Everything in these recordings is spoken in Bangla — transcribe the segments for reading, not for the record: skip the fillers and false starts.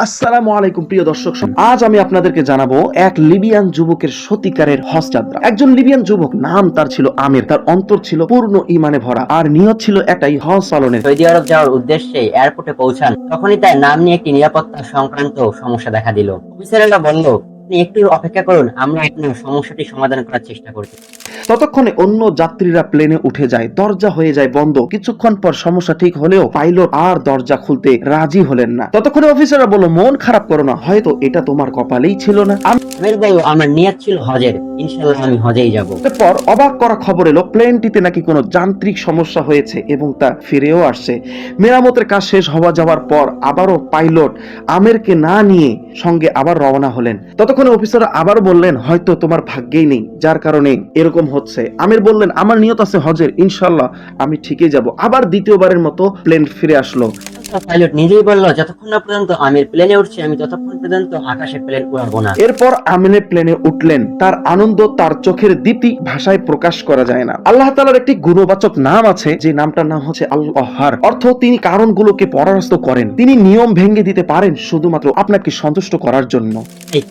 আসসালামু আলাইকুম প্রিয় দর্শক, আজ আমি আপনাদেরকে জানাবো এক লিবিয়ান যুবকের সত্যিকারের হজ যাত্রা। একজন লিবিয়ান যুবক, নাম তার ছিল আমির। তার অন্তর ছিল পূর্ণ ঈমানে ভরা আর নিয়ত ছিল একটাই, হজ পালনের। সৌদি আরব যাওয়ার উদ্দেশ্যে এয়ারপোর্টে পৌঁছান। তখনই তার নাম নিয়ে একটি নিরাপত্তা সংক্রান্ত সমস্যা দেখা দিল। অফিসারেরা বলল, আপনি একটু অপেক্ষা করুন, আমরা আপনার সমস্যাটি সমাধান করার চেষ্টা করছি। ততক্ষণে অন্য যাত্রীরা প্লেনে উঠে যায়, দরজা হয়ে যায় বন্ধ। কিছুক্ষণ পর সমস্যা ঠিক হলেও পাইলট আর দরজা খুলতে রাজি হলেন না। ততক্ষণে অফিসাররা বলল, মন খারাপ করো না, হয়তো এটা তোমার কপালেই ছিল না। আমির বলল, আমার নিয়ত ছিল হজের, ইনশাআল্লাহ আমি হজেই যাব। পর অবাক করা খবর এলো, প্লেনটিতে নাকি কোনো যান্ত্রিক সমস্যা হয়েছে এবং তা ফিরেও আসছে। মেরামতের কাজ শেষ হওয়া যাওয়ার পর আবারও পাইলট আমেরকে না নিয়ে সঙ্গে আবার রওনা হলেন। ততক্ষণে অফিসার আবার বললেন, হয়তো তোমার ভাগ্যেই নেই, যার কারণে এরকম হচ্ছে। আমির বললেন, আমার নিয়ত আছে হজের, ইনশাল্লাহ আমি ঠিকই যাব। আবার দ্বিতীয়বারের মতো প্লেন ফিরে আসলো। পাইলট নিজেই বলল, যতক্ষণ না পর্যন্ত আমির প্লেনে উঠছে আমি ততক্ষণ পর্যন্ত আকাশে প্লেন উড়াবো না। এরপর আমিনে প্লেনে উঠলেন। তার আনন্দ তার চোখের দীপ্তি ভাষায় প্রকাশ করা যায় না। আল্লাহ তাআলার একটি গুণবাচক নাম আছে, যে নামটার নাম হচ্ছে আল কহ্হার। অর্থ, তিনি কারণগুলোকে পরাস্ত করেন। তিনি নিয়ম ভেঙে দিতে পারেন শুধুমাত্র আপনাকে সন্তুষ্ট করার জন্য।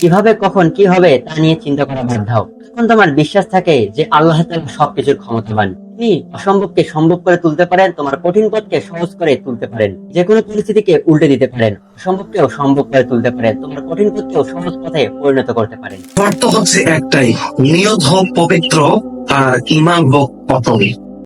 কিভাবে কখন কি হবে তা নিয়ে চিন্তা করা বাদ দাও। তখন তোমার বিশ্বাস থাকে যে আল্লাহ তাআলা সবকিছুর ক্ষমতাবান। তিনি অসম্ভবকে সম্ভব করে তুলতে পারেন, তোমার কঠিন পথকে সহজ করে তুলতে পারেন, যে কোনো পরিস্থিতিকে উল্টে দিতে পারেন, অসম্ভবকেও সম্ভব করে তুলতে পারেন, তোমার কঠিন পথকেও সহজ পথে পরিণত করতে পারেন। শর্ত হচ্ছে একটাই, নিয়ত হোক পবিত্র আর ঈমান হোক অটল।